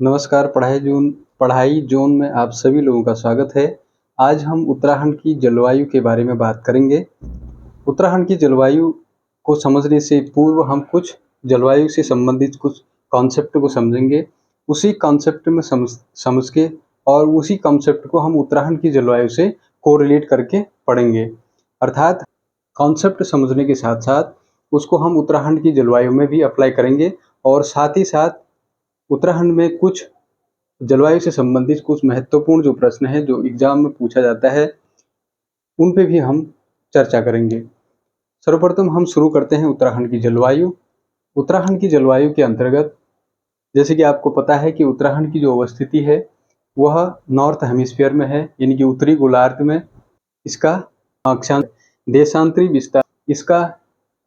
नमस्कार, पढ़ाई ज़ोन में आप सभी लोगों का स्वागत है। आज हम उत्तराखंड की जलवायु के बारे में बात करेंगे। उत्तराखंड की जलवायु को समझने से पूर्व हम कुछ जलवायु से संबंधित कुछ कॉन्सेप्ट को समझेंगे। उसी कॉन्सेप्ट में समझ के और उसी कॉन्सेप्ट को हम उत्तराखंड की जलवायु से कोरिलेट करके पढ़ेंगे। अर्थात कॉन्सेप्ट समझने के साथ-साथ उसको हम उत्तराखंड की जलवायु में भी अप्लाई करेंगे और साथ ही साथ उत्तराखंड में कुछ जलवायु से संबंधित कुछ महत्वपूर्ण जो प्रश्न हैं, जो एग्ज़ाम में पूछा जाता है, उन पे भी हम चर्चा करेंगे। सर्वप्रथम हम शुरू करते हैं उत्तराखंड की जलवायु। उत्तराखंड की जलवायु के अंतर्गत जैसे कि आपको पता है कि उत्तराखंड की जो अवस्थिति है, वह नॉर्थ हेमिस्फीयर में है, यानी कि उत्तरी गोलार्ध में। इसका अक्षांश देशांतरी विस्तार इसका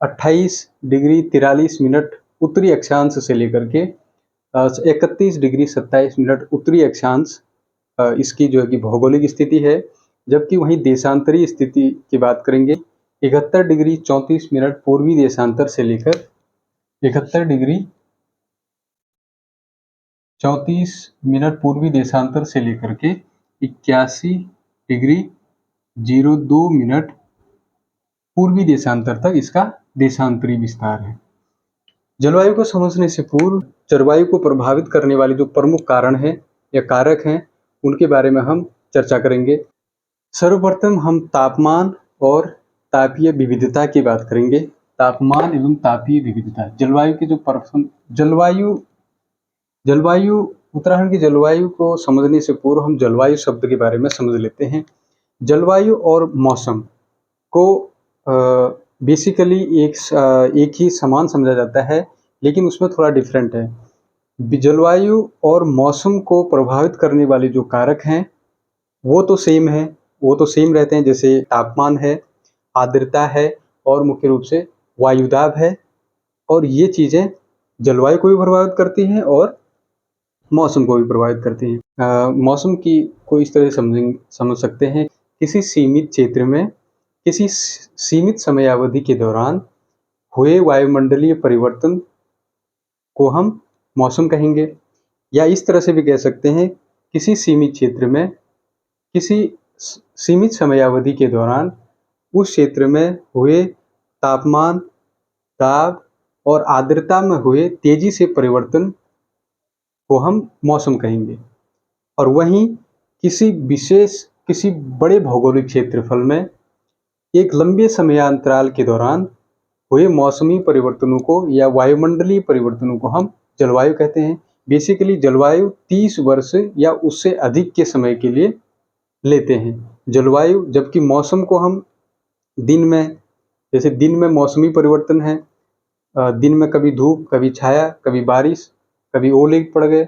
28 डिग्री 43 मिनट उत्तरी अक्षांश से लेकर के 31 डिग्री 27 मिनट उत्तरी अक्षांश इसकी जो है कि भौगोलिक स्थिति है। जबकि वहीं देशांतरी स्थिति की बात करेंगे 71 डिग्री 34 मिनट पूर्वी देशांतर से लेकर 71 डिग्री 34 मिनट पूर्वी देशांतर से लेकर के 81 डिग्री 02 मिनट पूर्वी देशांतर तक इसका देशांतरी विस्तार है। जलवायु को समझने से पूर्व जलवायु को प्रभावित करने वाले जो प्रमुख कारण हैं या कारक हैं, उनके बारे में हम चर्चा करेंगे। सर्वप्रथम हम तापमान और तापीय विविधता की बात करेंगे। तापमान एवं तापीय विविधता जलवायु के जो जलवायु उत्तराखंड की जलवायु को समझने से पूर्व हम जलवायु शब्द के बारे में समझ लेते हैं। जलवायु और मौसम को बेसिकली एक ही समान समझा जाता है, लेकिन उसमें थोड़ा डिफरेंट है। जलवायु और मौसम को प्रभावित करने वाले जो कारक हैं, वो तो सेम रहते हैं, जैसे तापमान है, आर्द्रता है और मुख्य रूप से वायुदाब है। और ये चीज़ें जलवायु को भी प्रभावित करती हैं और मौसम को भी प्रभावित करती हैं। मौसम की को इस तरह समझ सकते हैं, किसी सीमित क्षेत्र में किसी सीमित समयावधि के दौरान हुए वायुमंडलीय परिवर्तन को हम मौसम कहेंगे। या इस तरह से भी कह सकते हैं, किसी सीमित क्षेत्र में किसी सीमित समयावधि के दौरान उस क्षेत्र में हुए तापमान, दाब और आर्द्रता में हुए तेजी से परिवर्तन को हम मौसम कहेंगे। और वहीं किसी बड़े भौगोलिक क्षेत्रफल में एक लंबे समयांतराल के दौरान हुए मौसमी परिवर्तनों को या वायुमंडलीय परिवर्तनों को हम जलवायु कहते हैं। बेसिकली जलवायु 30 वर्ष या उससे अधिक के समय के लिए लेते हैं जलवायु, जबकि मौसम को हम दिन में मौसमी परिवर्तन है। दिन में कभी धूप, कभी छाया, कभी बारिश, कभी ओले पड़ गए,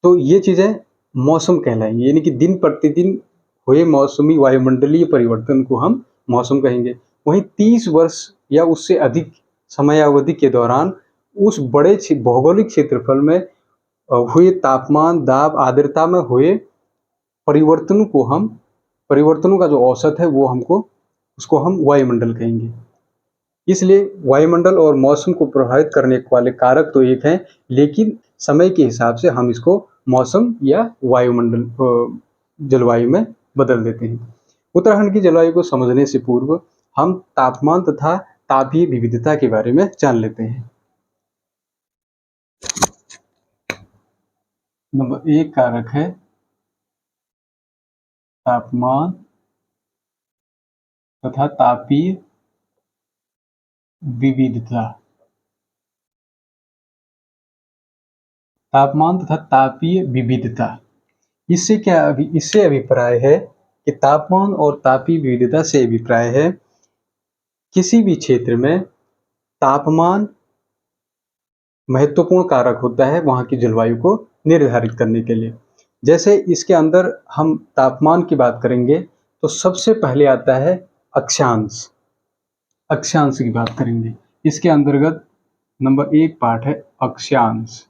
तो ये चीज़ें मौसम कहलाएंगी। यानी कि दिन प्रतिदिन हुए मौसमी वायुमंडलीय परिवर्तन को हम मौसम कहेंगे। वहीं 30 वर्ष या उससे अधिक समयावधि के दौरान उस बड़े भौगोलिक क्षेत्रफल में हुए तापमान, दाब, आर्द्रता में हुए परिवर्तनों का जो औसत है उसको हम वायुमंडल कहेंगे। इसलिए वायुमंडल और मौसम को प्रभावित करने वाले कारक तो एक हैं, लेकिन समय के हिसाब से हम इसको मौसम या जलवायु में बदल देते हैं। उत्तराखंड की जलवायु को समझने से पूर्व हम तापमान तथा तापीय विविधता के बारे में जान लेते हैं। नंबर 1 कारक है तापमान तथा तापीय विविधता। तापमान तथा तापीय विविधता, इससे अभिप्राय है कि तापमान और तापीय विविधता से अभिप्राय है किसी भी क्षेत्र में तापमान महत्वपूर्ण कारक होता है वहाँ की जलवायु को निर्धारित करने के लिए। जैसे इसके अंदर हम तापमान की बात करेंगे तो सबसे पहले आता है अक्षांश की बात करेंगे। इसके अंतर्गत नंबर 1 पार्ट है अक्षांश।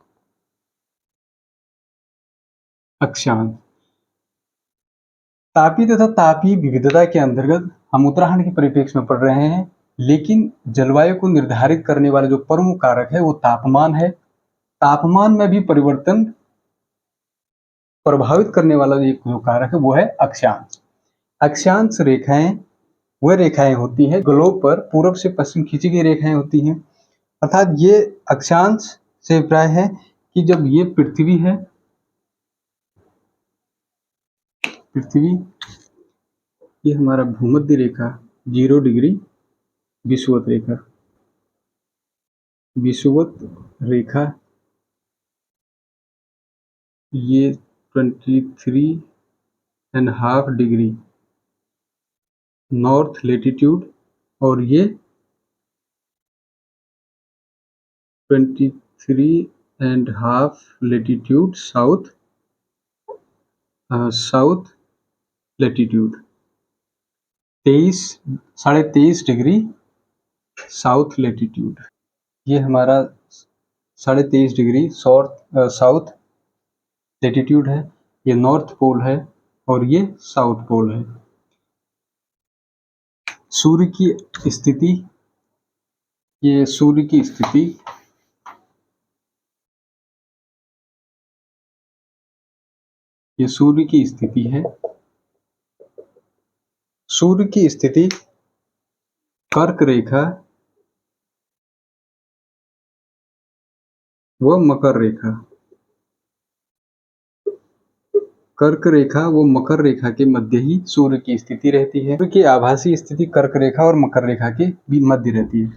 तापीय तथा तापीय विविधता के अंतर्गत हम उत्तराखंड के परिप्रेक्ष्य में पढ़ रहे हैं, लेकिन जलवायु को निर्धारित करने वाले जो प्रमुख कारक है वो तापमान है। तापमान में भी परिवर्तन प्रभावित करने वाला एक जो कारक है वो है अक्षांश। अक्षांश रेखाएं वह रेखाएं होती हैं ग्लोब पर पूर्व से पश्चिम खींची गई रेखाएं होती हैं। अर्थात ये अक्षांश से अभिप्राय है कि जब ये पृथ्वी है, पृथ्वी ये हमारा भूमध्य रेखा 0 डिग्री विषुवत रेखा, विषुवत रेखा ये 23.5 डिग्री नॉर्थ लेटीट्यूड और ये 23.5 latitude south latitude, 23.5 degree south latitude. ये हमारा 23.5 डिग्री साउथ लेटीट्यूड है, ये नॉर्थ पोल है और ये साउथ पोल है। सूर्य की स्थिति, ये सूर्य की स्थिति ये सूर्य की स्थिति है। सूर्य की स्थिति कर्क रेखा व मकर रेखा, कर्क रेखा व मकर रेखा के मध्य ही सूर्य की स्थिति रहती है। सूर्य की आभासी स्थिति कर्क रेखा और मकर रेखा के भी मध्य रहती है।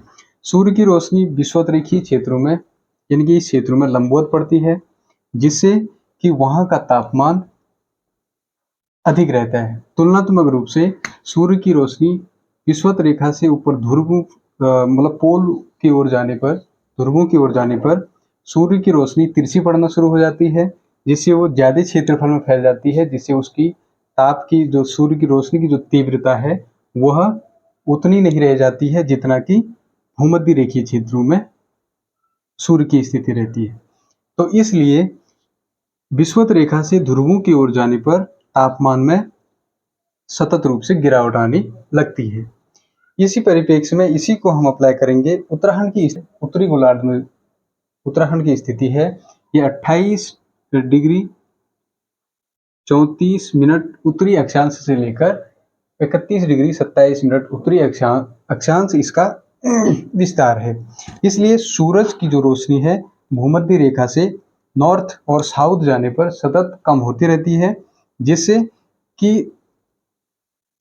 सूर्य की रोशनी विषुवतरेखीय क्षेत्रों में यानी कि इस क्षेत्रों में लंबवत पड़ती है, जिससे कि वहां का तापमान अधिक रहता है। तुलनात्मक रूप से सूर्य की रोशनी विषुवत रेखा से ऊपर मतलब पोल की ओर जाने पर, ध्रुवों की ओर जाने पर सूर्य की रोशनी तिरछी पड़ना शुरू हो जाती है, जिससे वो ज्यादा क्षेत्रफल में फैल जाती है, जिससे उसकी ताप की जो सूर्य की रोशनी की जो तीव्रता है वह उतनी नहीं रह जाती है जितना कि भूमध्य रेखीय क्षेत्रों में सूर्य की स्थिति रहती है। तो इसलिए विषुवत रेखा से ध्रुवों की ओर जाने पर तापमान में सतत रूप से गिरावट आने लगती है। इसी परिप्रेक्ष्य में इसी को हम अप्लाई करेंगे उत्तराखंड की उत्तरी गोलार्ध में। उत्तराखंड की स्थिति है ये 28 डिग्री 34 मिनट उत्तरी अक्षांश से लेकर 31 डिग्री 27 मिनट उत्तरी अक्षांश इसका विस्तार है। इसलिए सूरज की जो रोशनी है भूमध्य रेखा से नॉर्थ और साउथ जाने पर सतत कम होती रहती है, जिससे कि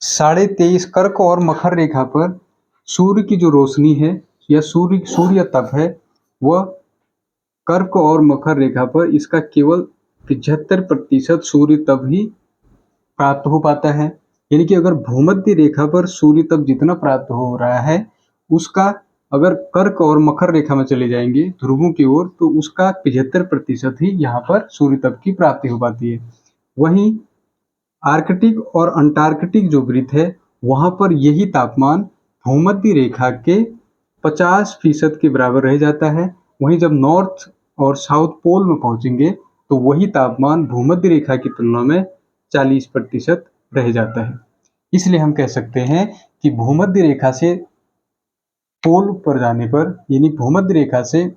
23.5 कर्क और मकर रेखा पर सूर्य की जो रोशनी है या सूर्य तप है वह कर्क और मकर रेखा पर इसका केवल 75% सूर्य तप ही प्राप्त हो पाता है। यानी कि अगर भूमध्य रेखा पर सूर्य तप जितना प्राप्त हो रहा है उसका अगर कर्क और मकर रेखा में चले जाएंगे ध्रुवों की ओर तो उसका 75% ही यहाँ पर सूर्य तप की प्राप्ति हो पाती है। वहीं आर्कटिक और अंटार्कटिक जो वृत्त है वहां पर यही तापमान भूमध्य रेखा के 50% के बराबर रह जाता है। वहीं जब नॉर्थ और साउथ पोल में पहुंचेंगे तो वही तापमान भूमध्य रेखा की तुलना में 40% रह जाता है। इसलिए हम कह सकते हैं कि भूमध्य रेखा से पोल पर जाने पर यानी भूमध्य रेखा से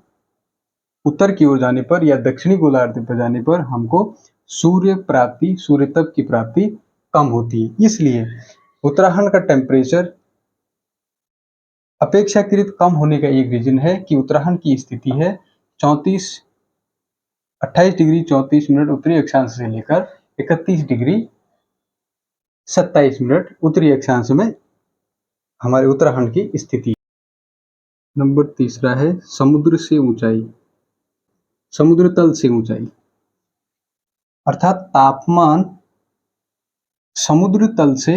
उत्तर की ओर जाने पर या दक्षिणी गोलार्ध पर जाने पर हमको सूर्य तप की प्राप्ति कम होती है। इसलिए उत्तराखंड का टेम्परेचर अपेक्षाकृत कम होने का एक रीजन है कि उत्तराखंड की स्थिति है 28 डिग्री 34 मिनट उत्तरी अक्षांश से लेकर 31 डिग्री 27 मिनट उत्तरी अक्षांश में हमारे उत्तराखंड की स्थिति। नंबर तीसरा है समुद्र से ऊंचाई, समुद्र तल से ऊंचाई। अर्थात तापमान समुद्र तल से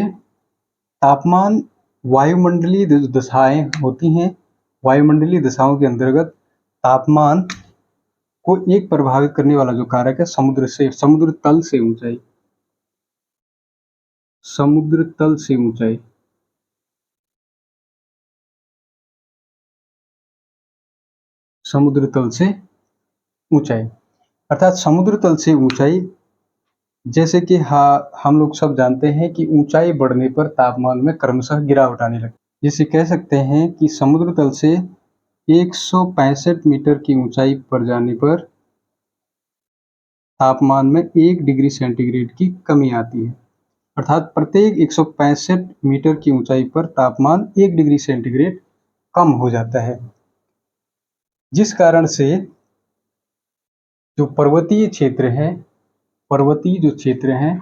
तापमान वायुमंडलीय दशाएं होती हैं। वायुमंडलीय दशाओं के अंतर्गत तापमान को एक प्रभावित करने वाला जो कारक है समुद्र तल से ऊंचाई, समुद्र तल से ऊंचाई। समुद्र तल से ऊंचाई अर्थात समुद्र तल से ऊंचाई, जैसे कि हम लोग सब जानते हैं कि ऊंचाई बढ़ने पर तापमान में क्रमशः गिरावट आने लगती है। जिसे कह सकते हैं कि समुद्र तल से 165 मीटर की ऊंचाई पर जाने पर तापमान में 1 डिग्री सेंटीग्रेड की कमी आती है। अर्थात प्रत्येक 165 मीटर की ऊंचाई पर तापमान 1 डिग्री सेंटीग्रेड कम हो जाता है, जिस कारण से जो पर्वतीय क्षेत्र हैं, पर्वतीय जो क्षेत्र हैं,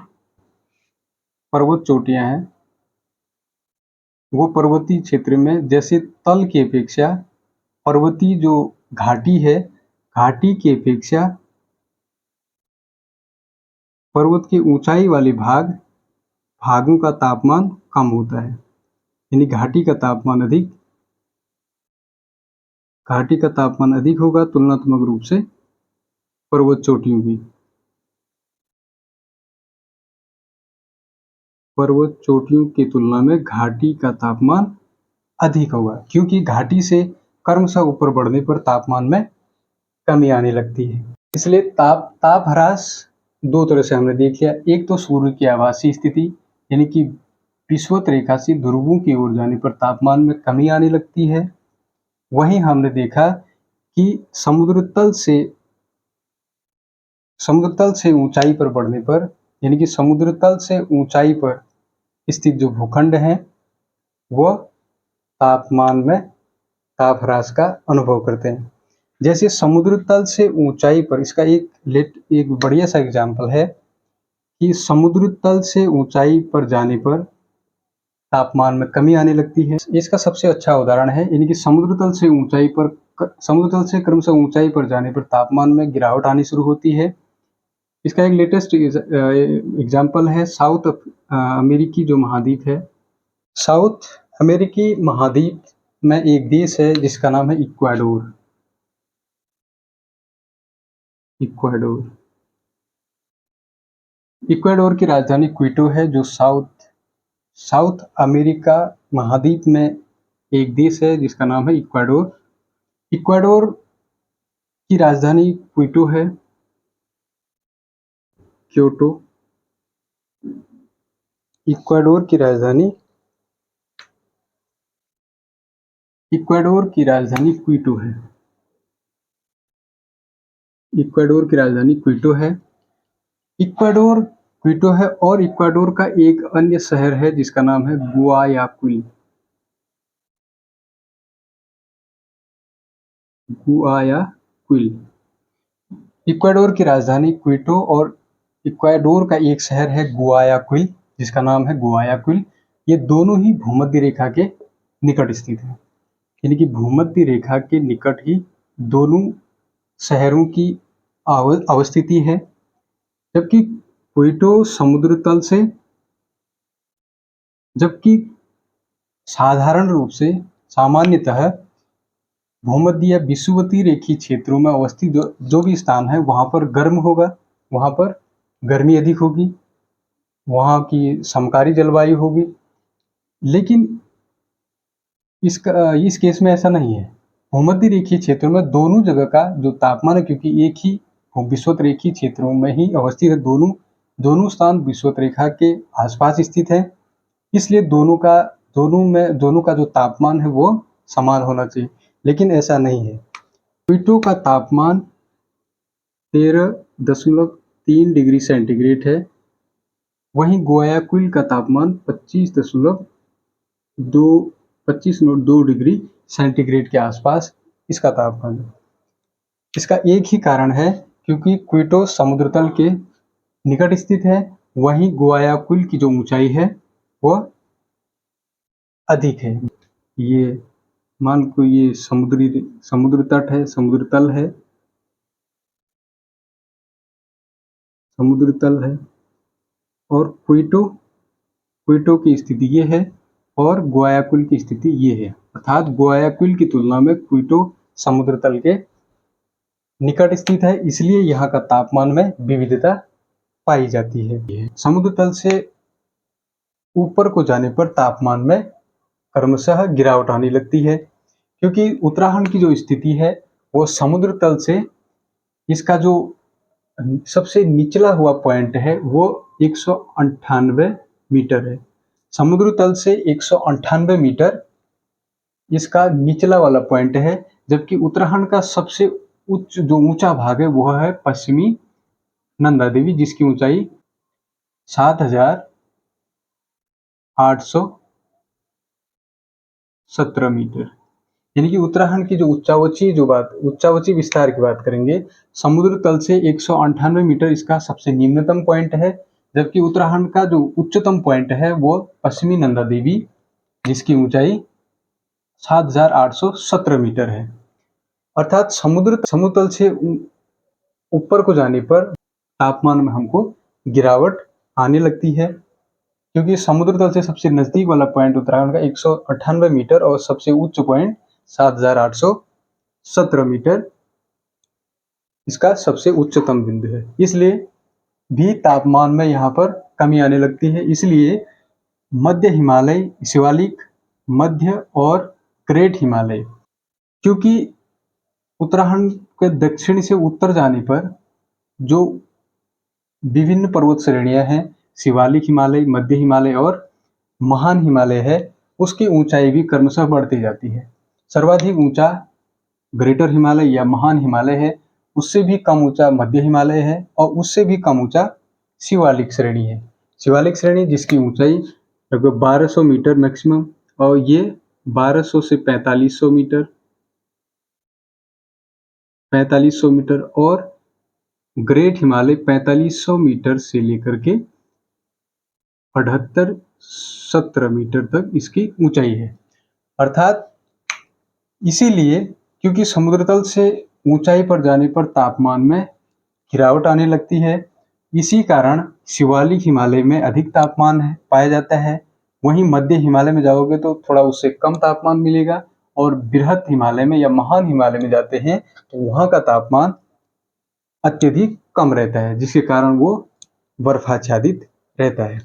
पर्वत चोटियां हैं, वो पर्वतीय क्षेत्र में जैसे तल की अपेक्षा पर्वतीय जो घाटी है, घाटी की अपेक्षा पर्वत की ऊंचाई वाले भागों का तापमान कम होता है। यानी घाटी का तापमान अधिक होगा तुलनात्मक रूप से पर्वत चोटियों की। पर्वत चोटियों की तुलना में घाटी का तापमान अधिक होगा, क्योंकि घाटी से क्रमशः ऊपर बढ़ने पर तापमान में कमी आने लगती है। इसलिए ताप ह्रास दो तरह से हमने देख लिया। एक तो सूर्य की आभासी स्थिति, यानी कि विषुवत रेखा से ध्रुवों की ओर जाने पर तापमान में कमी आने लगती है। वहीं हमने देखा कि समुद्र तल से ऊंचाई पर बढ़ने पर, यानी कि समुद्र तल से ऊंचाई पर स्थित जो भूखंड हैं, वह तापमान में ताप ह्रास का अनुभव करते हैं। जैसे समुद्र तल से ऊंचाई पर, इसका एक बढ़िया सा एग्जाम्पल है कि समुद्र तल से ऊंचाई पर जाने पर तापमान में कमी आने लगती है। इसका सबसे अच्छा उदाहरण है, यानी कि समुद्र तल से क्रमशः ऊंचाई पर जाने पर तापमान में गिरावट आनी शुरू होती है। इसका एक लेटेस्ट एग्जाम्पल है साउथ अमेरिकी जो महाद्वीप है। साउथ अमेरिकी महाद्वीप में एक देश है जिसका नाम है इक्वाडोर। इक्वाडोर की राजधानी क्विटो है, जो साउथ अमेरिका महाद्वीप में एक देश है जिसका नाम है इक्वाडोर। इक्वाडोर की राजधानी क्विटो है, क्योटो। इक्वाडोर की राजधानी क्विटो है। इक्वाडोर की राजधानी क्विटो है। क्विटो है और इक्वाडोर का एक अन्य शहर है जिसका नाम है गुआयाक्विल। इक्वाडोर की राजधानी क्विटो और इक्वाडोर का एक शहर है गुआयाक्विल जिसका नाम है गुआयाक्विल। ये दोनों ही भूमध्य रेखा के निकट स्थित है, यानी कि भूमध्य रेखा के निकट ही दोनों शहरों की अवस्थिति है। जबकि सामान्यतः भूमध्य या विषुवतीय रेखीय क्षेत्रों में अवस्थित जो भी स्थान है वहां पर गर्म होगा, वहां पर गर्मी अधिक होगी, वहां की समकारी जलवायु होगी। लेकिन इस केस में ऐसा नहीं है। भूमध्य रेखीय क्षेत्रों में दोनों जगह का जो तापमान है, क्योंकि एक ही विषुवत रेखीय क्षेत्रों में ही अवस्थित है, दोनों स्थान विषुवत रेखा के आसपास स्थित है, इसलिए दोनों का जो तापमान है वो समान होना चाहिए। लेकिन ऐसा नहीं है। क्विटो का तापमान 13.3 डिग्री सेंटीग्रेड है, वहीं गुआयाक्विल का तापमान 25.2 डिग्री सेंटीग्रेड के आसपास इसका तापमान है। इसका एक ही कारण है, क्योंकि क्विटो समुद्र तल के निकट स्थित है, वहीं गुआयाक्विल की जो ऊंचाई है वह अधिक है। ये मान लो ये समुद्र तट है, समुद्र तल है और क्विटो की स्थिति ये है और गुआयाक्विल की स्थिति ये है। अर्थात गुआयाक्विल की तुलना में क्विटो समुद्र तल के निकट स्थित है, इसलिए यहाँ का तापमान में विविधता पाई जाती है। समुद्र तल से ऊपर को जाने पर तापमान में क्रमशः गिरावट आने लगती है, क्योंकि उत्तराखंड की जो स्थिति है वो समुद्र तल से इसका जो सबसे निचला हुआ पॉइंट है वो 198 मीटर है। समुद्र तल से 198 मीटर इसका निचला वाला पॉइंट है, जबकि उत्तराखंड का सबसे ऊंचा भाग है वह है पश्चिमी नंदा देवी, जिसकी ऊंचाई 7,817 मीटर। यानी कि उत्तराखंड की जो उच्चावची विस्तार की बात करेंगे, समुद्र तल से 198 मीटर इसका सबसे निम्नतम पॉइंट है, जबकि उत्तराखंड का जो उच्चतम पॉइंट है वो पश्चिमी नंदा देवी, जिसकी ऊंचाई 7,817 मीटर है। अर्थात समुद्र तल से ऊपर को जाने पर तापमान में हमको गिरावट आने लगती है, क्योंकि समुद्र तल से सबसे नजदीक वाला पॉइंट उत्तराखंड का 198 मीटर और सबसे उच्च पॉइंट 7,817 मीटर इसका सबसे उच्चतम बिंदु है। इसलिए भी तापमान में यहाँ पर कमी आने लगती है। इसलिए मध्य हिमालय, शिवालिक, मध्य और ग्रेट हिमालय, क्योंकि उत्तराखंड के दक्षिण से उत्तर जाने पर जो विभिन्न पर्वत श्रेणियां हैं, शिवालिक हिमालय, मध्य हिमालय और महान हिमालय है, उसकी ऊंचाई भी क्रमशः बढ़ती जाती है। सर्वाधिक ऊंचा ग्रेटर हिमालय या महान हिमालय है, उससे भी कम ऊंचा मध्य हिमालय है और उससे भी कम ऊंचा शिवालिक श्रेणी है। शिवालिक श्रेणी जिसकी ऊंचाई लगभग 1200 मीटर मैक्सिमम, और ये 1200 से 4500 मीटर और ग्रेट हिमालय 4500 मीटर से लेकर के 78-17 मीटर तक इसकी ऊंचाई है। अर्थात इसीलिए क्योंकि समुद्र तल से ऊंचाई पर जाने पर तापमान में गिरावट आने लगती है, इसी कारण शिवालिक हिमालय में अधिक तापमान पाया जाता है। वहीं मध्य हिमालय में जाओगे तो थोड़ा उससे कम तापमान मिलेगा, और बृहत हिमालय में या महान हिमालय में जाते हैं तो वहाँ का तापमान अत्यधिक कम रहता है, जिसके कारण वो बर्फाच्छादित रहता है।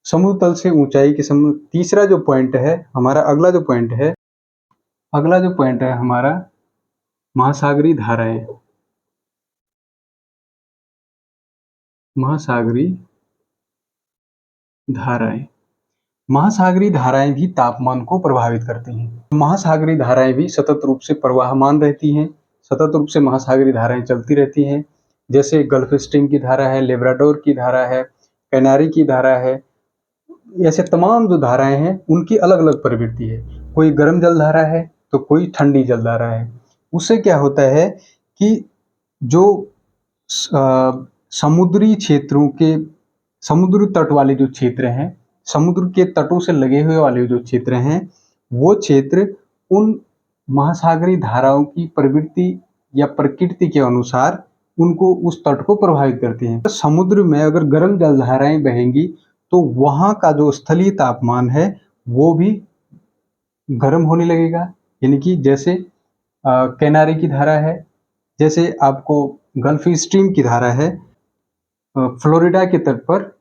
समुद्र तल से ऊंचाई के तीसरा जो पॉइंट है हमारा, अगला जो पॉइंट है हमारा महासागरीय धाराएं। महासागरीय धाराएं भी तापमान को प्रभावित करती हैं। महासागरीय धाराएं भी सतत रूप से प्रवाहमान रहती हैं, सतत रूप से महासागरीय धाराएं चलती रहती हैं। जैसे गल्फ स्ट्रीम की धारा है, लेब्राडोर की धारा है, कैनारी की धारा है, ऐसे तमाम जो धाराएं हैं उनकी अलग अलग प्रवृत्ति है। कोई गर्म जल धारा है तो कोई ठंडी जल धारा है। उससे क्या होता है कि जो समुद्री क्षेत्रों के समुद्र तट वाले जो क्षेत्र हैं, समुद्र के तटों से लगे हुए वाले जो क्षेत्र हैं, वो क्षेत्र उन महासागरीय धाराओं की प्रवृत्ति या प्रकृति के अनुसार उनको उस तट को प्रभावित करते हैं। समुद्र में अगर गर्म जल धाराएं बहेंगी तो वहाँ का जो स्थलीय तापमान है वो भी गर्म होने लगेगा। यानी कि जैसे कैनारी की धारा है, जैसे आपको गल्फ स्ट्रीम की धारा है, फ्लोरिडा के तट पर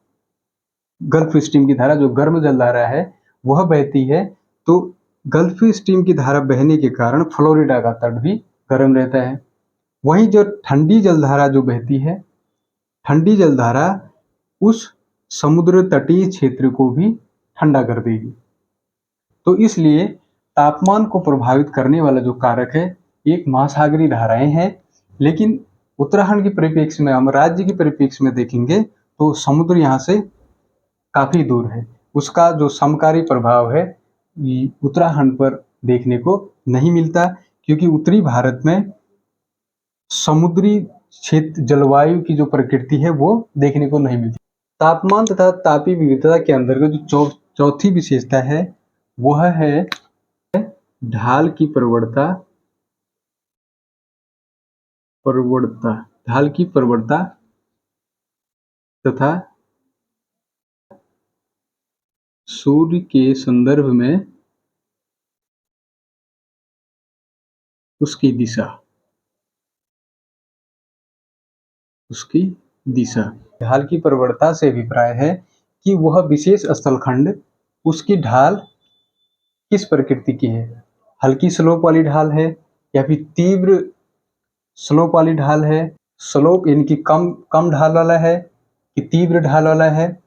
गल्फ स्ट्रीम की धारा जो गर्म जल धारा है वह बहती है, तो गल्फ स्ट्रीम की धारा बहने के कारण फ्लोरिडा का तट भी गर्म रहता है। वहीं जो ठंडी जलधारा जो बहती है, ठंडी जलधारा उस समुद्र तटीय क्षेत्र को भी ठंडा कर देगी। तो इसलिए तापमान को प्रभावित करने वाला जो कारक है एक महासागरीय धाराएं हैं। लेकिन उत्तराखंड के परिप्रेक्ष्य में, हम राज्य के परिप्रेक्ष्य में देखेंगे तो समुद्र यहाँ से काफी दूर है, उसका जो समकारी प्रभाव है उत्तराखंड पर देखने को नहीं मिलता, क्योंकि उत्तरी भारत में समुद्री क्षेत्र जलवायु की जो प्रकृति है वो देखने को नहीं मिलती। तापमान तथा तापीय विविधता के अंतर्गत जो चौथी विशेषता है वह है ढाल की प्रवणता तथा सूर्य के संदर्भ में उसकी दिशा। ढाल की प्रवणता से अभिप्राय है कि वह विशेष स्थलखंड, उसकी ढाल किस प्रकृति की है, हल्की स्लोप वाली ढाल है या फिर तीव्र स्लोप वाली ढाल है। स्लोप यानी कि कम ढाल वाला है कि तीव्र ढाल वाला है,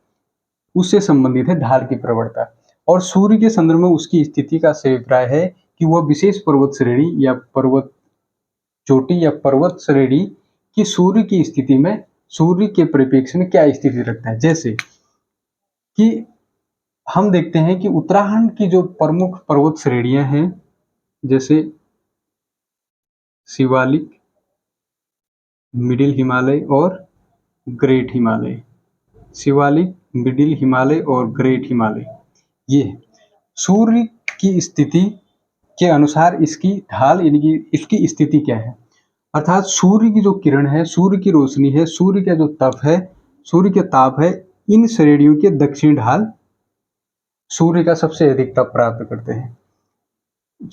उससे संबंधित है ढाल की प्रवणता। और सूर्य के संदर्भ में उसकी स्थिति का अभिप्राय है कि वह विशेष पर्वत श्रेणी या पर्वत चोटी या पर्वत श्रेणी की सूर्य की स्थिति में सूर्य के परिप्रेक्ष्य में क्या स्थिति रखता है। जैसे कि हम देखते हैं कि उत्तराखंड की जो प्रमुख पर्वत श्रेणियां हैं, जैसे शिवालिक, मिडिल हिमालय और ग्रेट हिमालय। शिवालिक, मिडिल हिमालय और ग्रेट हिमालय, ये सूर्य की स्थिति के अनुसार इसकी ढाल यानी कि इसकी स्थिति क्या है, अर्थात सूर्य की जो किरण है, सूर्य की रोशनी है, सूर्य का जो तप है, सूर्य के ताप है, इन श्रेणियों के दक्षिणी ढाल सूर्य का सबसे अधिक तप प्राप्त करते हैं।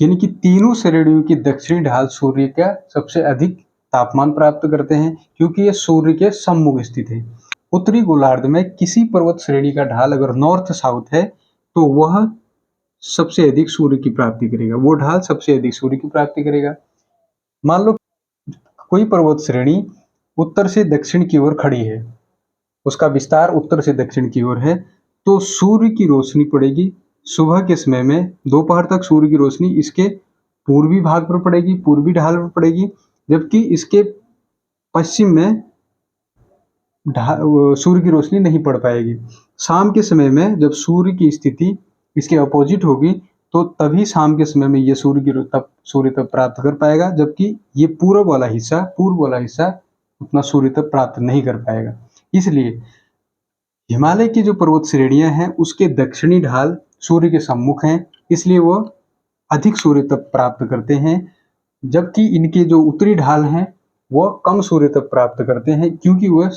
यानी कि तीनों श्रेणियों की दक्षिणी ढाल सूर्य का सबसे अधिक तापमान प्राप्त करते हैं, क्योंकि ये सूर्य के सम्मुख स्थित है। उत्तरी गोलार्ध में किसी पर्वत श्रेणी का ढाल अगर नॉर्थ साउथ है तो वह सबसे अधिक सूर्य की प्राप्ति करेगा, वो ढाल सबसे अधिक सूर्य की प्राप्ति करेगा। मान लो कोई पर्वत श्रेणी उत्तर से दक्षिण की ओर खड़ी है, उसका विस्तार उत्तर से दक्षिण की ओर है, तो सूर्य की रोशनी पड़ेगी सुबह के समय में, दोपहर तक सूर्य की रोशनी इसके पूर्वी भाग पर पड़ेगी, पूर्वी ढाल पर पड़ेगी, जबकि इसके पश्चिम में सूर्य की रोशनी नहीं पड़ पाएगी। शाम के समय में जब सूर्य की स्थिति इसके अपोजिट होगी तो तभी शाम के समय में ये सूर्य तप प्राप्त कर पाएगा, जबकि ये पूर्व वाला हिस्सा उतना सूर्य तप प्राप्त नहीं कर पाएगा। इसलिए हिमालय की जो पर्वत श्रेणियां हैं उसके दक्षिणी ढाल सूर्य के सम्मुख हैं, इसलिए वो अधिक सूर्य तप प्राप्त करते हैं, जबकि इनके जो उत्तरी ढाल हैं वह कम सूर्य तप प्राप्त करते हैं, क्योंकि वह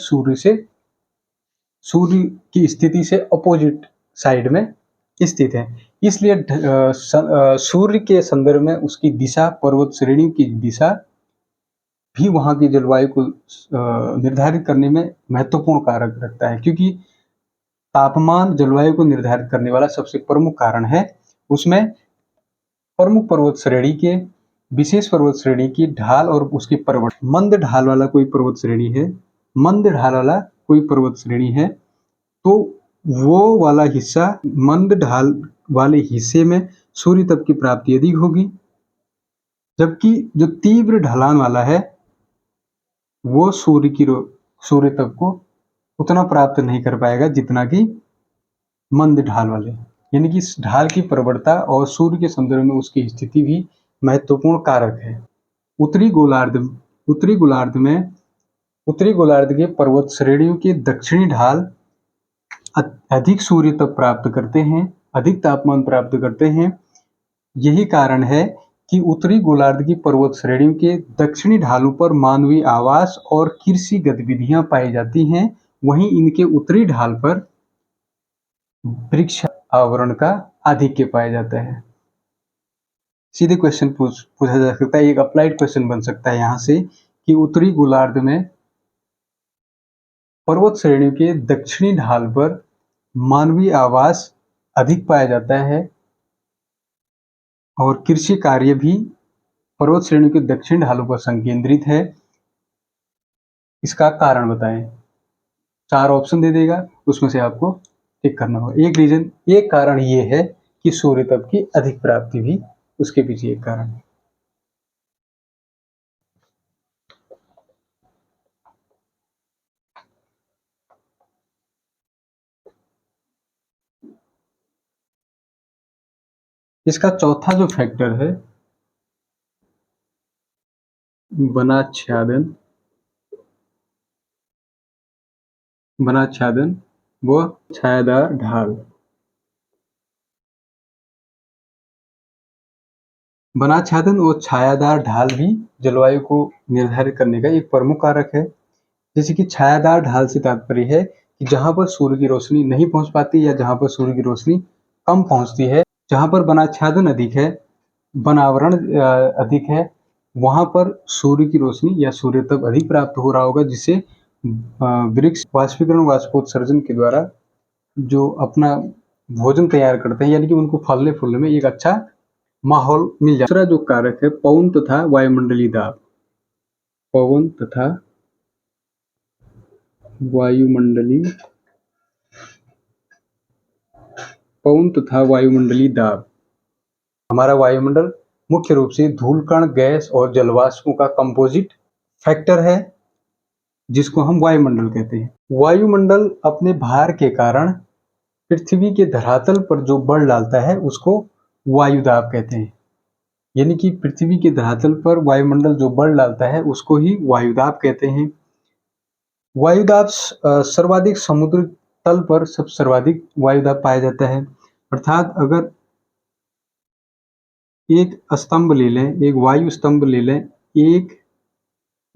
सूर्य की स्थिति से अपोजिट साइड में स्थित है। इसलिए सूर्य के संदर्भ में उसकी दिशा, पर्वत श्रेणी की दिशा भी वहां की जलवायु को निर्धारित करने में महत्वपूर्ण कारक रखता है, क्योंकि तापमान जलवायु को निर्धारित करने वाला सबसे प्रमुख कारण है। उसमें प्रमुख पर्वत श्रेणी के विशेष पर्वत श्रेणी की ढाल और उसकी परिवर्तन। मंद ढाल वाला कोई पर्वत श्रेणी है तो वो वाला हिस्सा, मंद ढाल वाले हिस्से में सूर्य तप की प्राप्ति अधिक होगी, जबकि जो तीव्र ढलान वाला है वो सूर्य तप को उतना प्राप्त नहीं कर पाएगा जितना कि मंद ढाल वाले। यानी कि इस ढाल की प्रवणता और सूर्य के संदर्भ में उसकी स्थिति भी महत्वपूर्ण कारक है। उत्तरी गोलार्ध के पर्वत श्रेणियों के दक्षिणी ढाल अधिक सूर्य तप प्राप्त करते हैं, अधिक तापमान प्राप्त करते हैं। यही कारण है कि उत्तरी गोलार्ध की पर्वत श्रेणियों के दक्षिणी ढालों पर मानवीय आवास और कृषि गतिविधियां पाई जाती हैं, वहीं इनके उत्तरी ढाल पर वृक्ष आवरण का आधिक्य पाया जाता है। सीधे क्वेश्चन पूछा जा सकता है, एक अप्लाइड क्वेश्चन बन सकता है यहाँ से कि उत्तरी गोलार्ध में पर्वत श्रेणियों के दक्षिणी ढाल पर मानवीय आवास अधिक पाया जाता है और कृषि कार्य भी पर्वत श्रेणियों के दक्षिण ढालों पर संकेंद्रित है। इसका कारण बताएं। 4 ऑप्शन दे देगा, उसमें से आपको टिक करना होगा। एक कारण ये है कि सूर्य तप की अधिक प्राप्ति भी उसके पीछे एक कारण है। इसका चौथा जो फैक्टर है वनाच्छादन, व छायादार ढाल। वनाच्छादन और छायादार ढाल भी जलवायु को निर्धारित करने का एक प्रमुख कारक है। जैसे कि छायादार ढाल से तात्पर्य है कि जहां पर सूर्य की रोशनी नहीं पहुंच पाती या जहां पर सूर्य की रोशनी कम पहुंचती है, जहां पर वनाच्छादन अधिक है, वनावरण अधिक है, वहां पर सूर्य की रोशनी या सूर्य तप अधिक प्राप्त हो रहा होगा, जिससे वृक्ष वाष्पीकरण, वाष्पोत्सर्जन के द्वारा जो अपना भोजन तैयार करते हैं, यानी कि उनको फलने फूलने में एक अच्छा माहौल मिल जाए। दूसरा जो कारक है पवन तथा वायुमंडलीय दाब। पवन तथा वायुमंडलीय दाब। हमारा वायुमंडल मुख्य रूप से धूल कण, गैस और जलवाष्पों का कंपोजिट फैक्टर है। जिसको हम वायुमंडल कहते हैं। वायुमंडल अपने भार के कारण पृथ्वी के धरातल पर जो बल डालता है उसको वायुदाब कहते हैं। यानी कि पृथ्वी के धरातल पर वायुमंडल जो बल डालता है उसको ही वायुदाब कहते हैं। वायुदाब सर्वाधिक समुद्र तल पर सब सर्वाधिक वायुदाब पाया जाता है। अर्थात अगर एक स्तंभ ले लें, एक वायु स्तंभ ले लें, 1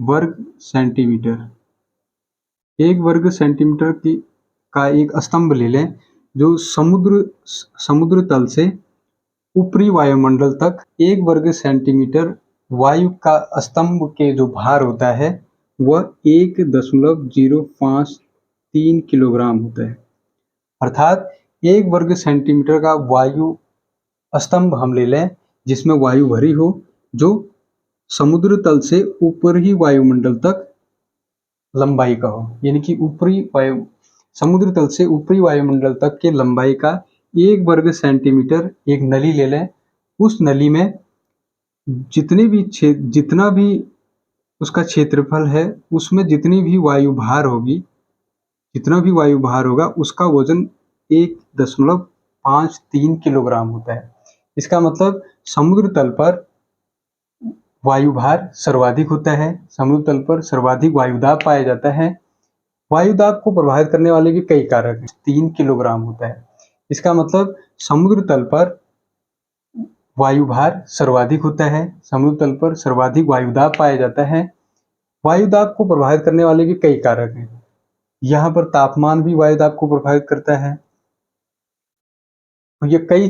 वर्ग सेंटीमीटर, 1 वर्ग सेंटीमीटर का एक स्तंभ ले लें जो समुद्र तल से ऊपरी वायुमंडल तक 1 वर्ग सेंटीमीटर वायु का स्तंभ के जो भार होता है वह 1.053 किलोग्राम होता है। अर्थात 1 वर्ग सेंटीमीटर का वायु स्तंभ हम ले लें जिसमें वायु भरी हो, जो समुद्र तल से ऊपरी वायुमंडल तक लंबाई का हो, यानी कि समुद्र तल से ऊपरी वायुमंडल तक के लंबाई का 1 वर्ग सेंटीमीटर एक नली ले लें। उस नली में जितना भी उसका क्षेत्रफल है, उसमें जितनी भी वायु भार होगी, जितना भी वायु भार होगा उसका वजन 1.53 किलोग्राम होता है। इसका मतलब समुद्र तल पर वायु भार सर्वाधिक होता है, समुद्र तल पर सर्वाधिक वायुदाब पाया जाता है। वायुदाब को प्रभावित करने वाले भी कई कारक हैं। 3 किलोग्राम होता है। इसका मतलब समुद्र तल पर वायु भार सर्वाधिक होता है, समुद्र तल पर सर्वाधिक वायुदाब पाया जाता है। वायुदाब को प्रभावित करने वाले भी कई कारक हैं। यहाँ पर तापमान भी वायुदाब को प्रभावित करता है। ये कई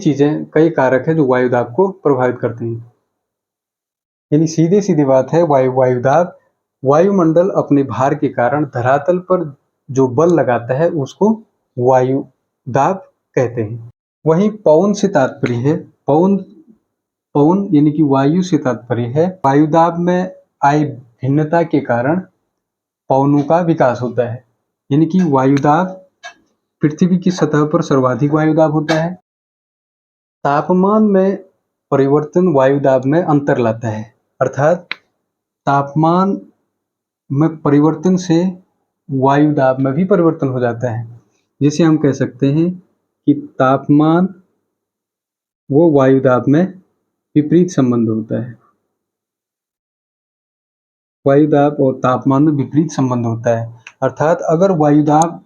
कारक हैं जो वायुदाब को प्रभावित करते हैं। यानी सीधी बात है, वायुदाब वायुमंडल अपने भार के कारण धरातल पर जो बल लगाता है उसको वायुदाब कहते हैं। वहीं पवन से तात्पर्य है, पवन यानी कि वायु से तात्पर्य है वायुदाब में आई भिन्नता के कारण पवनों का विकास होता है। यानी कि वायुदाब पृथ्वी की सतह पर सर्वाधिक वायुदाब होता है। तापमान में परिवर्तन वायुदाब में अंतर लाता है। अर्थात तापमान में परिवर्तन से वायुदाब में भी परिवर्तन हो जाता है। जिसे हम कह सकते हैं कि तापमान वो वायुदाब में विपरीत संबंध होता है। वायुदाब और तापमान में विपरीत संबंध होता है। अर्थात अगर वायुदाब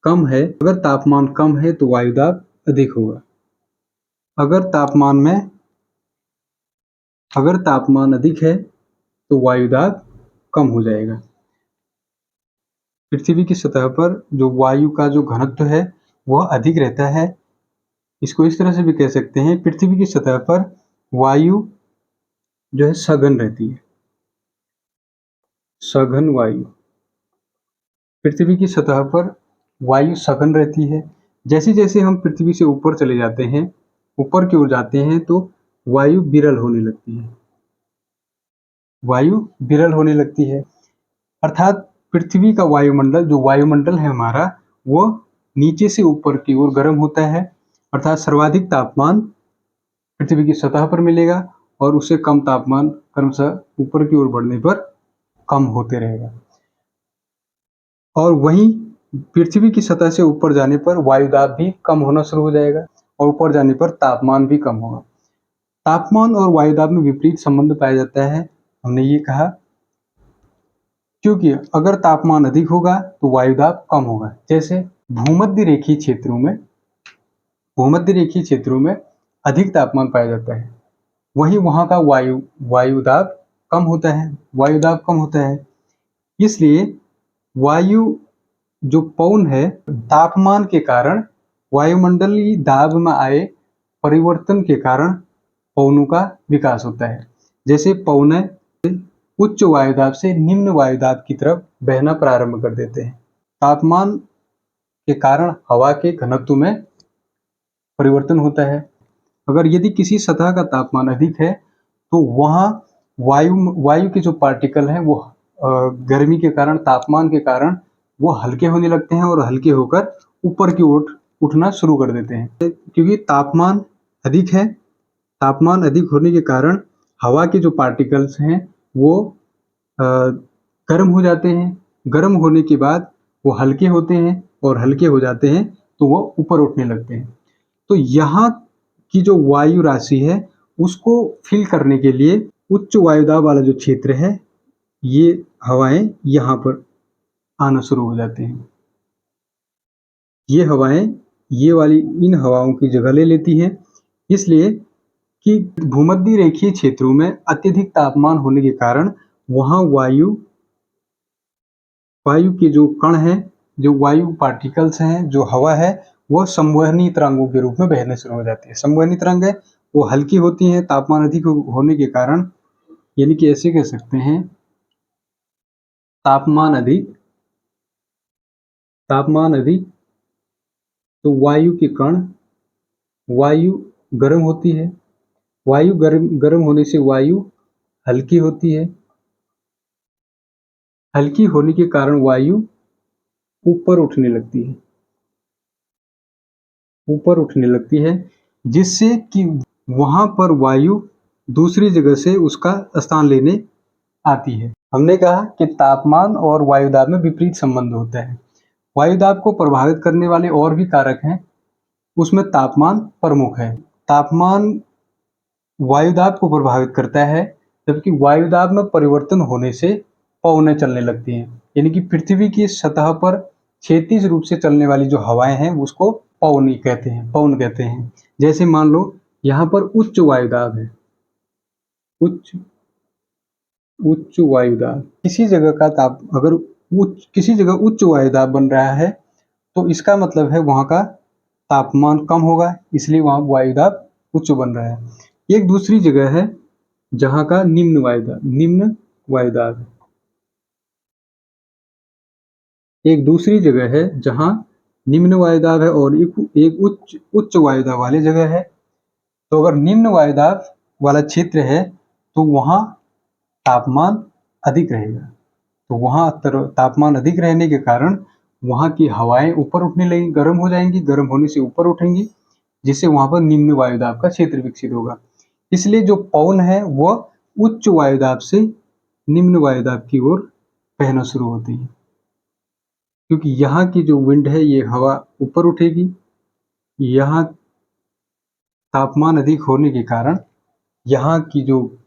कम है, अगर तापमान कम है तो वायुदाब अधिक होगा। अगर तापमान अधिक है तो वायुदाब कम हो जाएगा। पृथ्वी की सतह पर जो वायु का जो घनत्व है वह अधिक रहता है। इसको इस तरह से भी कह सकते हैं, पृथ्वी की सतह पर वायु जो है सघन रहती है। सघन वायु, पृथ्वी की सतह पर वायु सघन रहती है। जैसे जैसे हम पृथ्वी से ऊपर चले जाते हैं, ऊपर की ओर जाते हैं तो वायु विरल होने लगती है। वायु विरल होने लगती है। अर्थात पृथ्वी का वायुमंडल, जो वायुमंडल है हमारा, वो नीचे से ऊपर की ओर गर्म होता है। अर्थात सर्वाधिक तापमान पृथ्वी की सतह पर मिलेगा और उससे कम तापमान क्रमशः ऊपर की ओर बढ़ने पर कम होते रहेगा। और वहीं पृथ्वी की सतह से ऊपर जाने पर वायुदाब भी कम होना शुरू हो जाएगा और ऊपर जाने पर तापमान भी कम होगा। तापमान और वायुदाब में विपरीत संबंध पाया जाता है। हमने ये कहा क्योंकि अगर तापमान अधिक होगा तो वायुदाब कम होगा। जैसे भूमध्य रेखीय क्षेत्रों में अधिक तापमान पाया जाता है, वहीं वहां का वायुदाब कम होता है। इसलिए वायु जो पवन है, तापमान के कारण वायुमंडलीय दाब में आए परिवर्तन के कारण पवनों का विकास होता है। जैसे पवनें उच्च वायुदाब से निम्न वायुदाब की तरफ बहना प्रारंभ कर देते हैं। तापमान के कारण हवा के घनत्व में परिवर्तन होता है। अगर यदि किसी सतह का तापमान अधिक है तो वहां वायु के जो पार्टिकल हैं वो गर्मी के कारण, तापमान के कारण वो हल्के होने लगते हैं और हल्के होकर ऊपर की ओर उठना शुरू कर देते हैं। क्योंकि तापमान अधिक है, तापमान अधिक होने के कारण हवा के जो पार्टिकल्स हैं वो गर्म हो जाते हैं गर्म होने के बाद वो हल्के होते हैं और हल्के हो जाते हैं तो वो ऊपर उठने लगते हैं। तो यहाँ की जो वायु राशि है उसको फिल करने के लिए उच्च वायुदाब वाला जो क्षेत्र है, ये हवाएं यहाँ पर आना शुरू हो जाते हैं। ये हवाएं ये वाली इन हवाओं की जगह ले लेती हैं, इसलिए कि भूमध्य रेखीय क्षेत्रों में अत्यधिक तापमान होने के कारण वहाँ वायु के जो कण हैं, जो वायु पार्टिकल्स हैं, जो हवा है, वो संवहनी तरंगों के रूप में बहने शुरू हो जाती है। संवहनी तरंग है वो हल्की होती हैं तापमान अधिक होने के कारण, यानी कि ऐसे कह सकते हैं तापमान अधिक तो वायु के कण, वायु गर्म होती है, वायु गर्म होने से वायु हल्की होती है, हल्की होने के कारण वायु ऊपर उठने लगती है, जिससे कि वहां पर वायु दूसरी जगह से उसका स्थान लेने आती है। हमने कहा कि तापमान और वायुदाब में विपरीत संबंध होता है। वायुदाब को प्रभावित करने वाले और भी कारक हैं, उसमें तापमान प्रमुख है। तापमान वायुदाब को प्रभावित करता है, जबकि वायुदाब में परिवर्तन होने से पवनें चलने लगती हैं, यानी कि पृथ्वी की सतह पर क्षैतिज रूप से चलने वाली जो हवाएं हैं उसको पवन कहते हैं। जैसे मान लो यहाँ पर उच्च वायुदाब है, उच्च वायुदाब, किसी जगह उच्च वायुदाब बन रहा है तो इसका मतलब है वहां का तापमान कम होगा, इसलिए वहां वायुदाब उच्च बन रहा है। एक दूसरी जगह है जहां का निम्न वायुदाब है। एक दूसरी जगह है जहां निम्न वायुदाब है और एक उच्च वायुदाब वाली जगह है। तो अगर निम्न वायुदाब वाला क्षेत्र है तो वहां तापमान अधिक रहेगा, तो वहां तापमान अधिक रहने के कारण वहां की हवाएं ऊपर उठने लगेंगी, गर्म हो जाएंगी, गर्म होने से ऊपर उठेंगी, जिससे वहां पर निम्न वायुदाब का क्षेत्र विकसित होगा। इसलिए जो पवन है वह उच्च वायुदाब से निम्न वायुदाब की ओर बहना शुरू होती है, क्योंकि यहाँ की जो विंड है ये हवा ऊपर उठेगी। यहाँ तापमान अधिक होने के कारण यहाँ की जो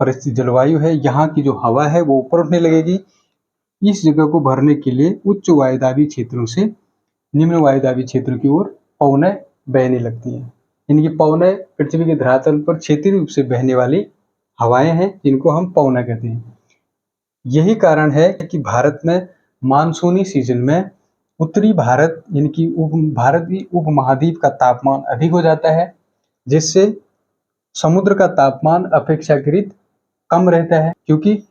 परिस्थिति जलवायु है, यहाँ की जो हवा है वो ऊपर उठने लगेगी। इस जगह को भरने के लिए उच्च वायुदाबी क्षेत्रों से निम्न वायुदाबी क्षेत्रों की ओर पवनें बहने लगती हैं। इनकी पवनें पृथ्वी के धरातल पर क्षेत्रीय रूप से बहने वाली हवाएं हैं, जिनको हम पवना कहते हैं। यही कारण है कि भारत में मानसूनी सीजन में उत्तरी भारत यानी कि भारतीय उपमहाद्वीप का तापमान अधिक हो जाता है, जिससे समुद्र का तापमान अपेक्षाकृत कम रहता है, क्योंकि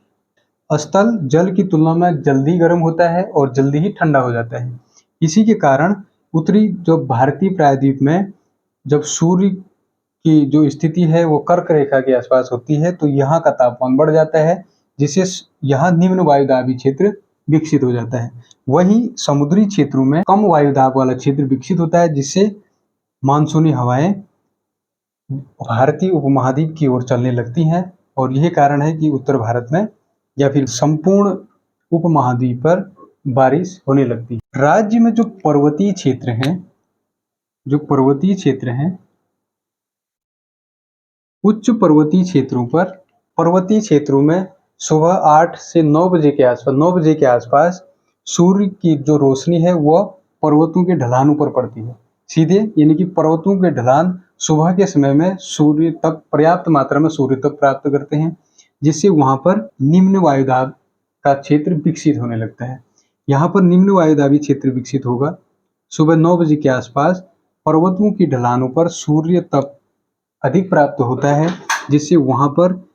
स्थल जल की तुलना में जल्दी गर्म होता है और जल्दी ही ठंडा हो जाता है। इसी के कारण उत्तरी जो भारतीय प्रायद्वीप में जब सूर्य की जो स्थिति है वो कर्क रेखा के आसपास होती है तो यहाँ का तापमान बढ़ जाता है, जिससे यहाँ निम्न वायुदाबी क्षेत्र विकसित हो जाता है। वहीं समुद्री क्षेत्रों में कम वायुदाब वाला क्षेत्र विकसित होता है, जिससे मानसूनी हवाएं भारतीय उपमहाद्वीप की ओर चलने लगती हैं और यही कारण है कि उत्तर भारत में या फिर संपूर्ण उपमहाद्वीप पर बारिश होने लगती है। राज्य में जो पर्वतीय क्षेत्र हैं, उच्च पर्वतीय क्षेत्रों में सुबह 8 से 9 बजे के आसपास सूर्य की जो रोशनी है वह पर्वतों के ढलानों पर पड़ती है सीधे, यानी कि पर्वतों के ढलान सुबह के समय में पर्याप्त मात्रा में सूर्य तप प्राप्त करते हैं, जिससे वहां पर निम्न वायुदाब का क्षेत्र विकसित होने लगता है। यहाँ पर निम्न वायुदाबी क्षेत्र विकसित होगा सुबह 9 बजे के आसपास। पर्वतों की ढलानों पर सूर्य तप अधिक प्राप्त होता है, जिससे वहां पर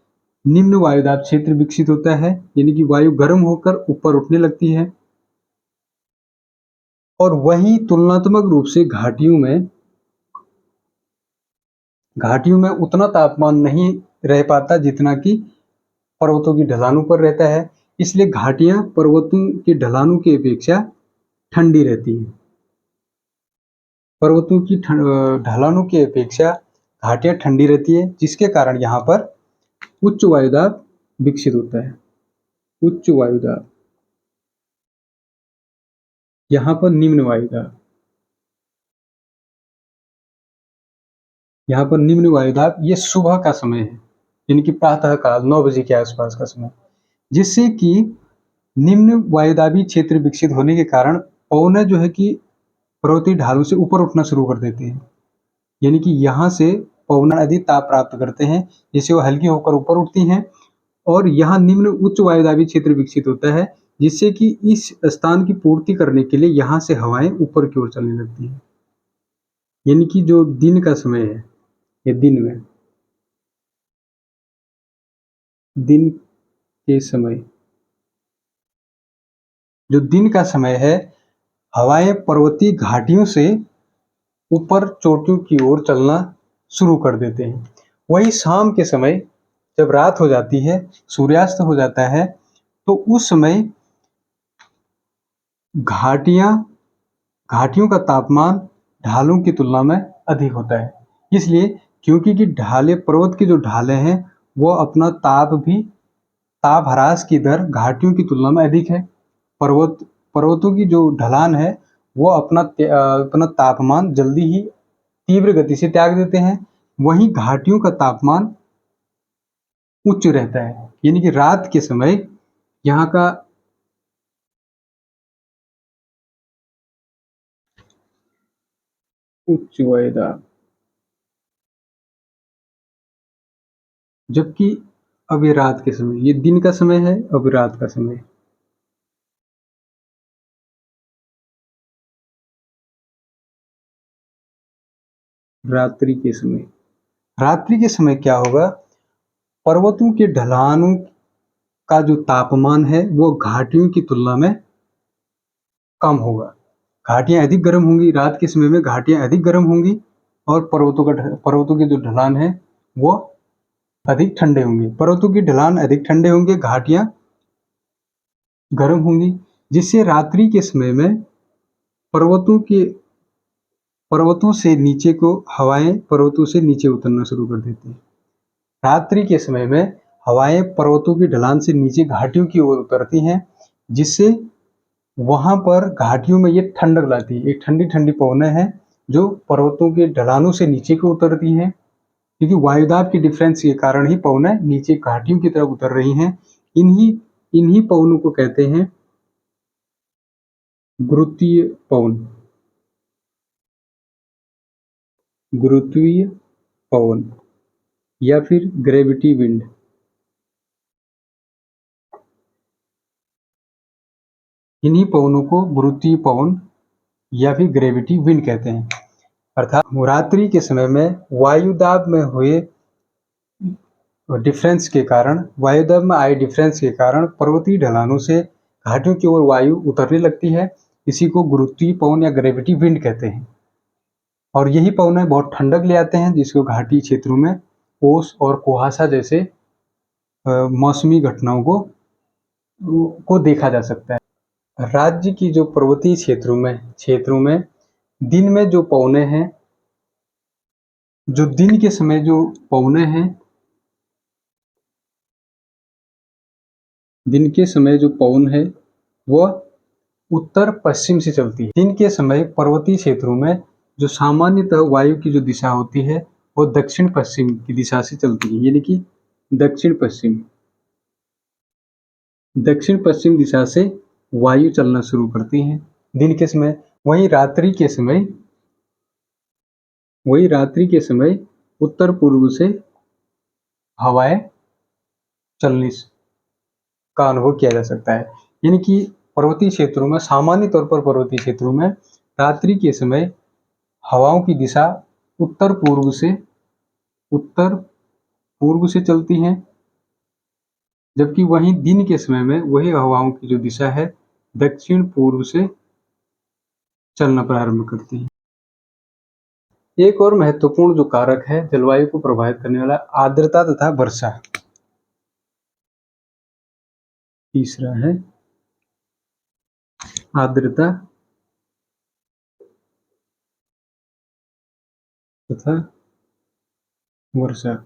निम्न वायुदाब क्षेत्र विकसित होता है, यानी कि वायु गर्म होकर ऊपर उठने लगती है। और वहीं तुलनात्मक रूप से घाटियों में उतना तापमान नहीं रह पाता जितना कि पर्वतों की ढलानों पर रहता है, इसलिए घाटियां पर्वतों की ढलानों की अपेक्षा ठंडी रहती हैं। पर्वतों की ढलानों की अपेक्षा घाटियां ठंडी रहती है, जिसके कारण यहाँ पर उच्च वायुदाब विकसित होता है। उच्च वायुदाब यहाँ पर निम्न वायुदाब, यहाँ पर निम्न वायुदाब ये सुबह का समय है, यानी कि प्रातः काल 9 बजे के आसपास का समय, जिससे कि निम्न वायुदाबी क्षेत्र विकसित होने के कारण पवनें जो है कि पर्वतीय ढालों से ऊपर उठना शुरू कर देते हैं। यानी कि यहाँ से पवनें अधिक ताप प्राप्त करते हैं, जिससे वो हल्की होकर ऊपर उठती हैं और यहाँ निम्न उच्च वायुदाबी क्षेत्र विकसित होता है, जिससे कि इस स्थान की पूर्ति करने के लिए यहाँ से हवाएं ऊपर की ओर चलने लगती हैं। यानी कि जो दिन का समय है, ये दिन के समय, जो दिन का समय है, हवाएं पर्वतीय घाटियों से ऊपर चोटियों की ओर चलना शुरू कर देते हैं। वही शाम के समय जब रात हो जाती है, सूर्यास्त हो जाता है, तो उस समय घाटियों का तापमान ढालों की तुलना में अधिक होता है। इसलिए क्योंकि कि पर्वत की जो ढालें हैं, वो अपना ताप ह्रास की दर घाटियों की तुलना में अधिक है। पर्वतों की जो ढलान है, वो अपना तापमान जल्दी ही तीव्र गति से त्याग देते हैं। वहीं घाटियों का तापमान उच्च रहता है, यानी कि रात के समय यहाँ का उच्च वायुदाब, जबकि अब ये रात के समय, ये दिन का समय है, अब रात का समय। रात्रि के समय क्या होगा, पर्वतों के ढलानों का जो तापमान है वो घाटियों की तुलना में कम होगा। घाटियां अधिक गर्म होंगी, रात के समय में घाटियां अधिक गर्म होंगी और पर्वतों के जो ढलान है वो अधिक ठंडे होंगे। पर्वतों की ढलान अधिक ठंडे होंगे, घाटियां गर्म होंगी, जिससे रात्रि के समय में पर्वतों से नीचे को हवाएं पर्वतों से नीचे उतरना शुरू कर देती हैं। रात्रि के समय में हवाएं पर्वतों की ढलान से नीचे घाटियों की ओर उतरती हैं, जिससे वहां पर घाटियों में ये ठंडक लाती है। एक ठंडी ठंडी पवनें हैं जो पर्वतों के ढलानों से नीचे को उतरती हैं, क्योंकि वायुदाब के डिफरेंस के कारण ही पवनें नीचे घाटियों की तरफ उतर रही हैं। इन्हीं इन्हीं पवनों को कहते हैं गुरुत्वीय पवन। गुरुत्वीय पवन या फिर ग्रेविटी विंड। इन्हीं पवनों को गुरुत्वीय पवन या फिर ग्रेविटी विंड कहते हैं। अर्थात रात्रि के समय में वायुदाब में आए डिफरेंस के कारण पर्वतीय ढलानों से घाटियों की ओर वायु उतरने लगती है। इसी को गुरुत्वीय पवन या ग्रेविटी विंड कहते हैं। और यही पवनें बहुत ठंडक ले आते हैं, जिसको घाटी क्षेत्रों में ओस और कुहासा जैसे मौसमी घटनाओं को देखा जा सकता है। राज्य की जो पर्वतीय क्षेत्रों में दिन में जो पवनें हैं, जो दिन के समय जो पवनें हैं, दिन के समय जो पवन है वह उत्तर पश्चिम से चलती है। दिन के समय पर्वतीय क्षेत्रों में जो सामान्यतः वायु की जो दिशा होती है वो दक्षिण पश्चिम की दिशा से चलती है, यानी कि दक्षिण पश्चिम दिशा से वायु चलना शुरू करती है दिन के समय। वहीं रात्रि के समय उत्तर पूर्व से हवाएं चलने का अनुभव किया जा सकता है। यानी कि सामान्य तौर पर पर्वतीय क्षेत्रों में रात्रि के समय हवाओं की दिशा उत्तर पूर्व से चलती है, जबकि वहीं दिन के समय में वही हवाओं की जो दिशा है दक्षिण पूर्व से चलना प्रारंभ करती है। एक और महत्वपूर्ण जो कारक है जलवायु को प्रभावित करने वाला, आर्द्रता तथा वर्षा। तीसरा है आर्द्रता तथा वर्षा।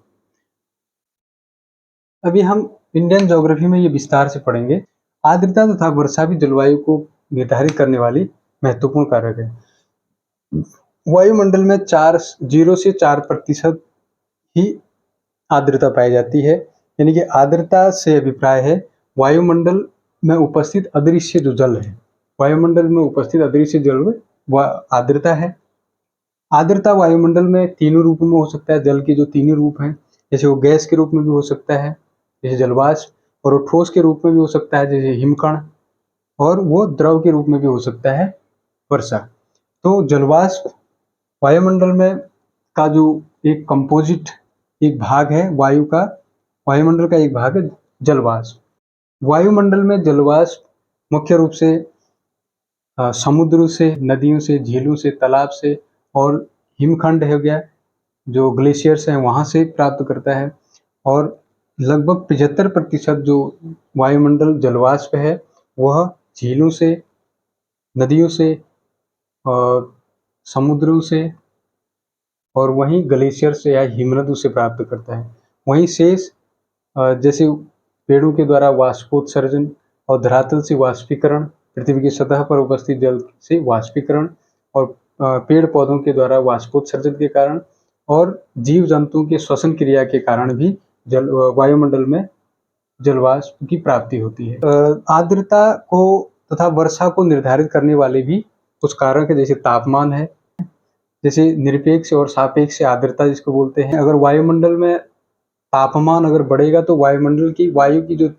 अभी हम इंडियन ज्योग्राफी में ये विस्तार से पढ़ेंगे। आर्द्रता तथा वर्षा भी जलवायु को निर्धारित करने वाली महत्वपूर्ण कारक है। वायुमंडल में 0 से 4% ही आर्द्रता पाई जाती है। यानी कि आर्द्रता से अभिप्राय है वायुमंडल में उपस्थित अदृश्य जो जल है, वायुमंडल में उपस्थित अदृश्य जल में आर्द्रता है। आर्द्रता वायुमंडल में तीनों रूप में हो सकता है। जल के जो तीनों रूप हैं, जैसे वो गैस के रूप में भी हो सकता है जैसे जलवाष्प, और वो ठोस के रूप में भी हो सकता है जैसे हिमकण, और वो द्रव के रूप में भी हो सकता है वर्षा। तो जलवाष्प वायुमंडल में का जो एक कंपोजिट एक भाग है वायु का, वायुमंडल का एक भाग है जलवाष्प। वायुमंडल में जलवाष्प मुख्य रूप से समुद्रों से, नदियों से, झीलों से, तालाब से और हिमखंड हो गया जो ग्लेशियर्स हैं वहाँ से प्राप्त करता है। और लगभग 75% जो वायुमंडल जलवाष्प है वह झीलों से, नदियों से और समुद्रों से और वहीं ग्लेशियर से या हिमनदों से प्राप्त करता है। वहीं शेष जैसे पेड़ों के द्वारा वाष्पोत्सर्जन और धरातल से वाष्पीकरण, पृथ्वी की सतह पर उपस्थित जल से वाष्पीकरण और पेड़ पौधों के द्वारा वाष्पोत्सर्जन के कारण और जीव जंतुओं के श्वसन क्रिया के कारण भी वायुमंडल में जलवाष्प की प्राप्ति होती है। आर्द्रता को तथा वर्षा को निर्धारित करने वाले भी कुछ कारक है, जैसे तापमान है, जैसे निरपेक्ष और सापेक्ष आर्द्रता जिसको बोलते हैं। अगर वायुमंडल में तापमान अगर बढ़ेगा तो वायुमंडल की वायु की जो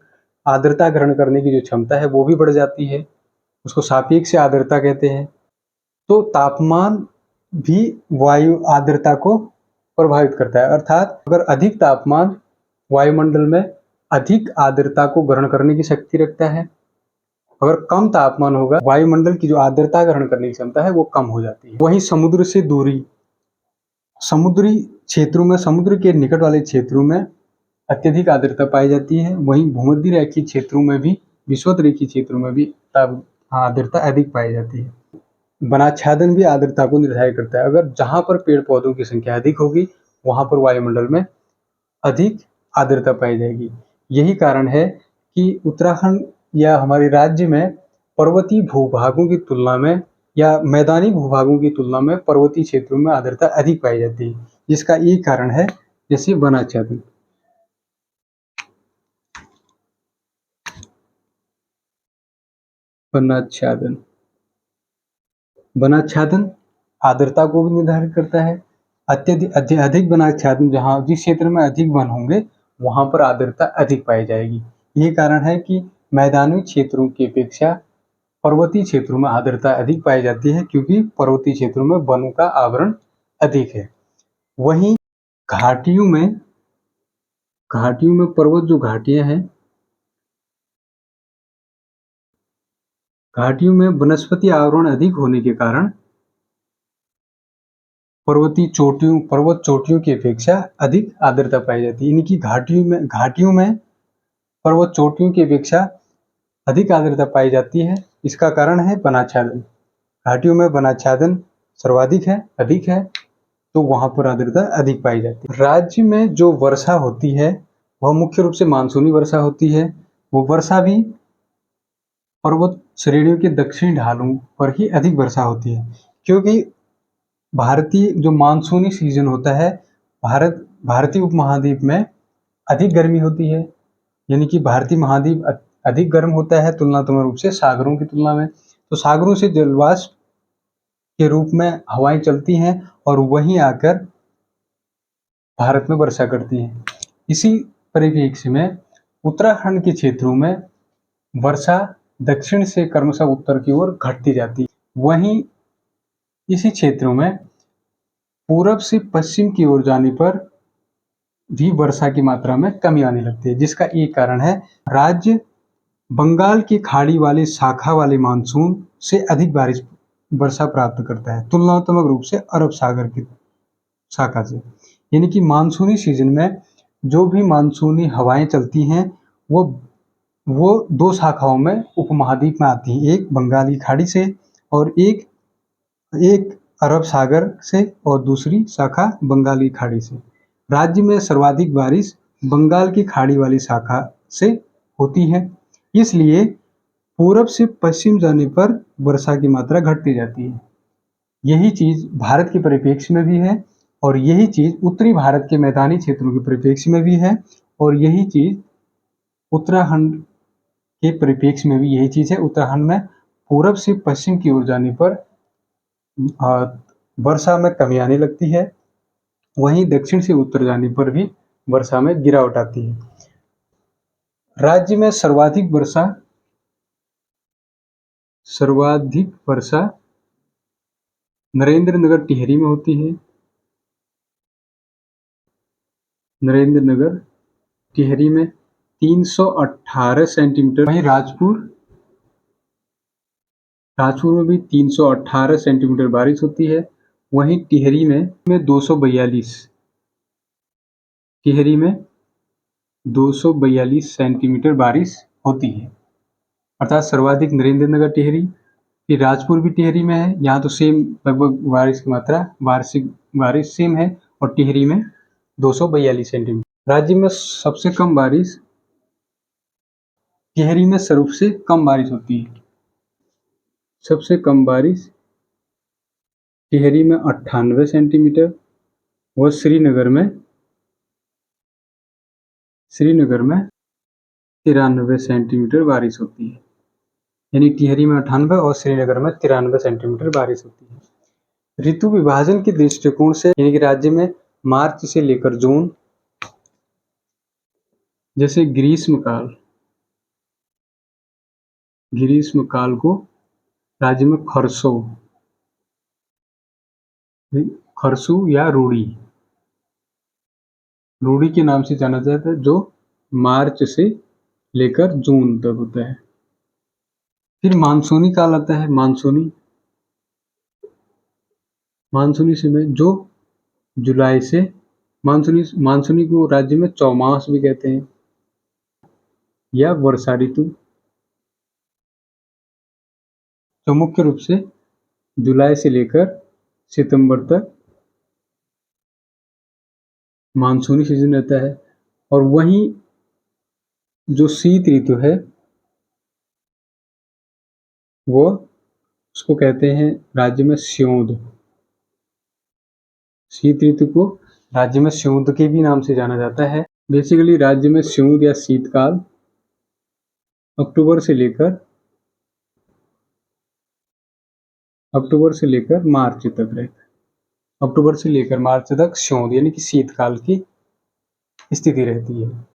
आर्द्रता ग्रहण करने की जो क्षमता है वो भी बढ़ जाती है, उसको सापेक्ष आर्द्रता कहते हैं। तो तापमान भी वायु आर्द्रता को प्रभावित करता है, अर्थात अगर अधिक तापमान वायुमंडल में अधिक आर्द्रता को ग्रहण करने की शक्ति रखता है, अगर कम तापमान होगा वायुमंडल की जो आर्द्रता ग्रहण करने की क्षमता है वो कम हो जाती है। वहीं समुद्र से दूरी, समुद्री क्षेत्रों में, समुद्र के निकट वाले क्षेत्रों में अत्यधिक आर्द्रता पाई जाती है। वहीं भूमध्य रेखीय क्षेत्रों में भी, विषुवत रेखीय क्षेत्रों में भी आर्द्रता अधिक पाई जाती है। वनाच्छादन भी आर्द्रता को निर्धारित करता है। अगर जहां पर पेड़ पौधों की संख्या अधिक होगी वहां पर वायुमंडल में अधिक आर्द्रता पाई जाएगी। यही कारण है कि उत्तराखंड या हमारे राज्य में पर्वतीय भूभागों की तुलना में या मैदानी भूभागों की तुलना में पर्वतीय क्षेत्रों में आर्द्रता अधिक पाई जाती है, जिसका एक कारण है जैसे वनाच्छादन। वनाच्छादन वनाच्छादन आर्द्रता को भी निर्धारित करता है। अत्यधिक अधिक वनाच्छादन, जहाँ जिस क्षेत्र में अधिक वन होंगे वहां पर आर्द्रता अधिक पाई जाएगी। यही कारण है कि मैदानी क्षेत्रों की अपेक्षा पर्वतीय क्षेत्रों में आर्द्रता अधिक पाई जाती है, क्योंकि पर्वतीय क्षेत्रों में वनों का आवरण अधिक है। वहीं घाटियों में पर्वत जो घाटियां हैं, घाटियों में वनस्पति आवरण अधिक होने के कारण पर्वत चोटियों की अपेक्षा अधिक आर्द्रता पाई जाती है। इनकी घाटियों में पर्वत चोटियों की अपेक्षा अधिक आर्द्रता पाई जाती है। इसका कारण है वनाच्छादन। घाटियों में वनाच्छादन सर्वाधिक है, अधिक है, तो वहां पर आर्द्रता अधिक पाई जाती है। राज्य में जो वर्षा होती है वह मुख्य रूप से मानसूनी वर्षा होती है। वो वर्षा भी पर्वत श्रेणियों के दक्षिणी ढालों पर ही अधिक वर्षा होती है, क्योंकि भारतीय जो मानसूनी सीजन होता है, भारतीय उपमहाद्वीप में अधिक गर्मी होती है। यानी कि भारतीय महाद्वीप अधिक गर्म होता है तुलनात्मक रूप से सागरों की तुलना में। तो सागरों से जलवाष्प के रूप में हवाएं चलती हैं और वहीं आकर भारत में वर्षा करती हैं। इसी परिप्रेक्ष्य में उत्तराखंड के क्षेत्रों में वर्षा दक्षिण से क्रमशः उत्तर की ओर घटती जाती है। वहीं इसी क्षेत्रों में पूरब से पश्चिम की ओर जाने पर भी वर्षा की मात्रा में कमी आने लगती है, जिसका एक कारण है राज्य बंगाल की खाड़ी वाले शाखा वाले मानसून से अधिक वर्षा प्राप्त करता है तुलनात्मक रूप से अरब सागर की शाखा से। यानी कि मानसूनी सीजन में जो भी मानसूनी हवाएं चलती हैं वो दो शाखाओं में उपमहाद्वीप में आती हैं, एक बंगाल की खाड़ी से और एक अरब सागर से और दूसरी शाखा बंगाल की खाड़ी से। राज्य में सर्वाधिक बारिश बंगाल की खाड़ी वाली शाखा से होती है, इसलिए पूरब से पश्चिम जाने पर वर्षा की मात्रा घटती जाती है। यही चीज भारत के परिप्रेक्ष्य में भी है और यही चीज उत्तरी भारत के मैदानी क्षेत्रों के परिप्रेक्ष्य में भी है और यही चीज उत्तराखंड के परिप्रेक्ष्य में भी यही चीज है। उत्तराखंड में पूरब से पश्चिम की ओर जाने पर वर्षा में कमी आने लगती है, वहीं दक्षिण से उत्तर जाने पर भी वर्षा में गिरावट आती है। राज्य में सर्वाधिक वर्षा नरेंद्र नगर टिहरी में होती है। नरेंद्र नगर टिहरी में 318 सेंटीमीटर, वहीं राजपुर में भी 318 सेंटीमीटर बारिश होती है। वहीं टिहरी में 242 सेंटीमीटर बारिश होती है। अर्थात सर्वाधिक नरेंद्र नगर टिहरी, फिर राजपुर भी टिहरी में है, यहाँ तो सेम लगभग बारिश की मात्रा वार्षिक बारिश सेम है और टिहरी में 242 सेंटीमीटर। राज्य में सबसे कम बारिश टिहरी में सबसे कम बारिश होती है। सबसे कम बारिश टिहरी में 98 सेंटीमीटर व श्रीनगर में 93 सेंटीमीटर बारिश होती है। यानी टिहरी में 98 और श्रीनगर में 93 सेंटीमीटर बारिश होती है। ऋतु विभाजन के दृष्टिकोण से यानी कि राज्य में मार्च से लेकर जून, जैसे ग्रीष्म काल को राज्य में खरसू या रूढ़ी के नाम से जाना जाता है, जो मार्च से लेकर जून तक होता है। फिर मानसूनी काल आता है। मानसूनी समय जो जुलाई से मानसूनी को राज्य में चौमास भी कहते हैं या वर्षा ऋतु, तो मुख्य रूप से जुलाई से लेकर सितंबर तक मानसूनी सीजन रहता है। और वहीं जो शीत ऋतु है वो उसको कहते हैं राज्य में स्योद। शीत ऋतु को राज्य में स्योद के भी नाम से जाना जाता है। बेसिकली राज्य में स्योद या शीतकाल अक्टूबर से लेकर मार्च तक रहता है। अक्टूबर से लेकर मार्च तक स्योद यानी कि शीतकाल की स्थिति रहती है।